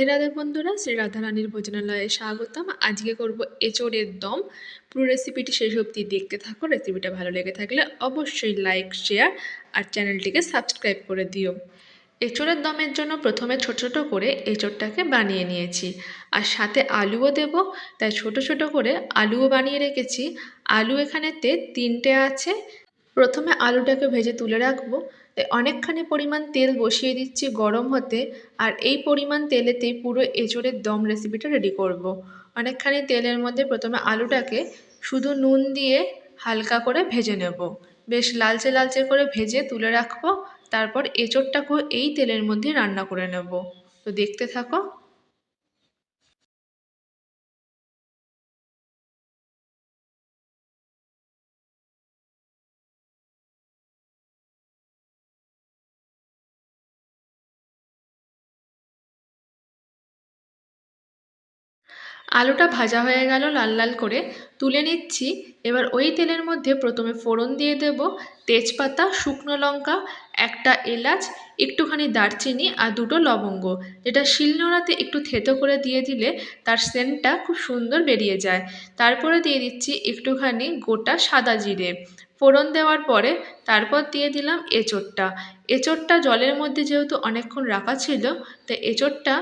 রাধে বন্ধুরা, শ্রী রাধারানীর ভোজনালয়ে স্বাগতম। আজকে করব এঁচোড়ের দম। পুরো রেসিপিটি শেষ অবধি দেখতে থাকো। রেসিপিটা ভালো লেগে থাকলে অবশ্যই লাইক, শেয়ার আর চ্যানেলটিকে সাবস্ক্রাইব করে দিও। এঁচোড়ের দমের জন্য প্রথমে ছোট ছোট করে এঁচোড়টাকে বানিয়ে নিয়েছি, আর সাথে আলুও দেব, তাই ছোট ছোট করে আলুও বানিয়ে রেখেছি। আলু এখানেতে 3টে আছে। প্রথমে আলুটাকে ভেজে তুলে রাখবো। অনেকখানি পরিমাণ তেল বসিয়ে দিচ্ছি গরম হতে, আর এই পরিমাণ তেলেতেই পুরো এঁচোড়ের দম রেসিপিটা রেডি করব। অনেকখানি তেলের মধ্যে প্রথমে আলুটাকে শুধু নুন দিয়ে হালকা করে ভেজে নেব। বেশ লালচে লালচে করে ভেজে তুলে রাখবো। তারপর এঁচোড়টাকেও এই তেলের মধ্যে রান্না করে নেব। তো দেখতে থাকো। আলুটা ভাজা হয়ে গেল লাল লাল করে, তুলে নিচ্ছি। এবার ওই তেলের মধ্যে প্রথমে ফোড়ন দিয়ে দেব তেজপাতা, শুকনো লঙ্কা, একটা এলাচ, একটুখানি দারচিনি আর 2টো লবঙ্গ, যেটা শিলনোড়াতে একটু থেতো করে দিয়ে দিলে তার সেন্টটা খুব সুন্দর বেরিয়ে যায়। তারপরে দিয়ে দিচ্ছি একটুখানি গোটা সাদা জিরে। ফোড়ন দেওয়ার পরে তারপর দিয়ে দিলাম এঁচোড়টা। এঁচোড়টা জলের মধ্যে যেহেতু অনেকক্ষণ রাখা ছিল, তাই এঁচোড়টা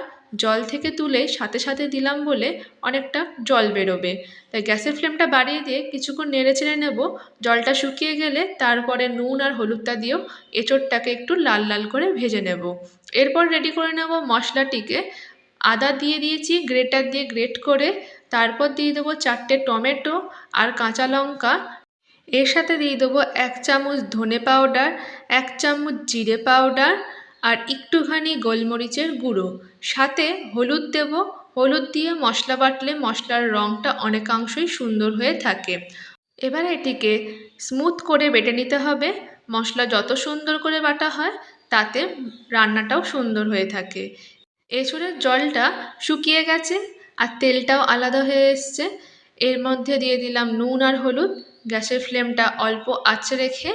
জল থেকে তুলে সাথে সাথে দিলাম বলে অনেকটা জল বেরোবে। তাই গ্যাসের ফ্লেমটা বাড়িয়ে দিয়ে কিছুক্ষণ নেড়ে চেড়ে নেব। জলটা শুকিয়ে গেলে তারপরে নুন আর হলুদটা দিয়েও এঁচোড়টাকে একটু লাল লাল করে ভেজে নেব। এরপর রেডি করে নেব মশলাটিকে। আদা দিয়ে দিয়েছি গ্রেটার দিয়ে গ্রেট করে। তারপর দিয়ে দেবো 4টে টমেটো আর কাঁচা লঙ্কা। এর সাথে দিয়ে দেবো 1 চামচ ধনে পাউডার, 1 চামচ জিরে পাউডার আর একটুখানি গোলমরিচের গুঁড়ো। সাথে হলুদ দেব। হলুদ দিয়ে মশলা বাটলে মশলার রঙটা অনেকাংশই সুন্দর হয়ে থাকে। এবার এটিকে স্মুথ করে বেটে নিতে হবে। মশলা যত সুন্দর করে বাটা হয় তাতে রান্নাটাও সুন্দর হয়ে থাকে। এঁচোড়ের জলটা শুকিয়ে গেছে আর তেলটাও আলাদা হয়ে এসছে। এর মধ্যে দিয়ে দিলাম নুন আর হলুদ। গ্যাসের ফ্লেমটা অল্প আঁচে রেখে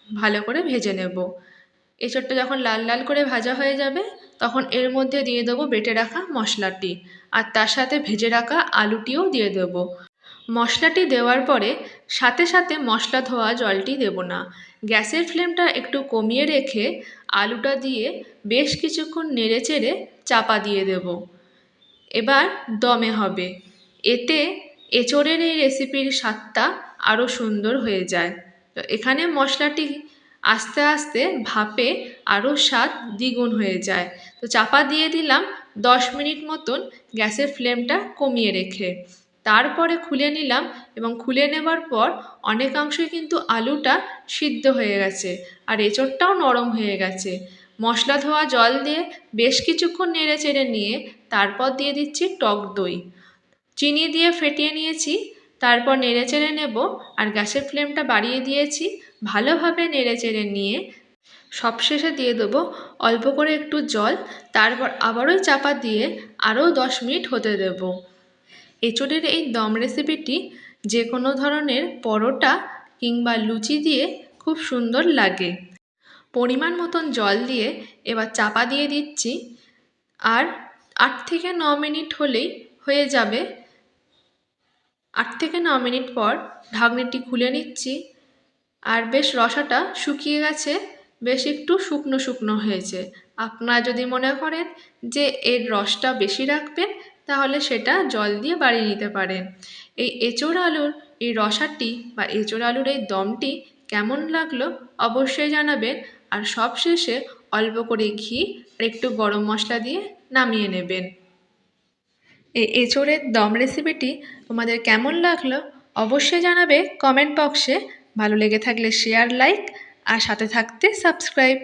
ভালো করে ভেজে নেব। এঁচোড়টা যখন লাল লাল করে ভাজা হয়ে যাবে, তখন এর মধ্যে দিয়ে দেবো বেটে রাখা মশলাটি, আর তার সাথে ভেজে রাখা আলুটিও দিয়ে দেবো। মশলাটি দেওয়ার পরে সাথে সাথে মশলা ধোয়া জলটি দেব না। গ্যাসের ফ্লেমটা একটু কমিয়ে রেখে আলুটা দিয়ে বেশ কিছুক্ষণ নেড়ে চেড়ে চাপা দিয়ে দেব। এবার দমে হবে। এতে এঁচোড়ের এই রেসিপির স্বাদটা আরও সুন্দর হয়ে যায়। তো এখানে মশলাটি আস্তে আস্তে ভাপে আরও স্বাদ দ্বিগুণ হয়ে যায়। তো চাপা দিয়ে দিলাম 10 মিনিট মতন গ্যাসের ফ্লেমটা কমিয়ে রেখে। তারপরে খুলে নিলাম, এবং খুলে নেবার পর অনেকাংশই কিন্তু আলুটা সিদ্ধ হয়ে গেছে আর এঁচোড়টাও নরম হয়ে গেছে। মশলা ধোয়া জল দিয়ে বেশ কিছুক্ষণ নেড়ে চেড়ে নিয়ে তারপর দিয়ে দিচ্ছি টক দই। চিনি দিয়ে ফেটিয়ে নিয়েছি। তারপর নেড়ে চেড়ে নেব, আর গ্যাসের ফ্লেমটা বাড়িয়ে দিয়েছি। ভালোভাবে নেড়ে চেড়ে নিয়ে সবশেষে দিয়ে দেবো অল্প করে একটু জল। তারপর আবারও চাপা দিয়ে আরও 10 মিনিট হতে দেব। এঁচোড়ের এই দম রেসিপিটি যে কোনো ধরনের পরোটা কিংবা লুচি দিয়ে খুব সুন্দর লাগে। পরিমাণ মতন জল দিয়ে এবার চাপা দিয়ে দিচ্ছি, আর 8 থেকে 9 মিনিট হলেই হয়ে যাবে। 8 থেকে 9 মিনিট পর ঢাকনিটি খুলে নিচ্ছি, আর বেশ রসাটা শুকিয়ে গেছে, বেশ একটু শুকনো শুকনো হয়েছে। আপনারা যদি মনে করেন যে এর রসটা বেশি রাখবেন, তাহলে সেটা জল দিয়ে বাড়িয়ে নিতে পারেন। এই এঁচোড় আলুর এই রসাটি বা এঁচোড় আলুর এই দমটি কেমন লাগলো অবশ্যই জানাবেন। আর সবশেষে অল্প করে ঘি আর একটু গরম মশলা দিয়ে নামিয়ে নেবেন। এই এঁচোড়ের দম রেসিপিটি তোমাদের কেমন লাগলো অবশ্যই জানাবে কমেন্ট বক্সে। ভালো লেগে থাকলে শেয়ার, লাইক আর সাথে থাকতে সাবস্ক্রাইব।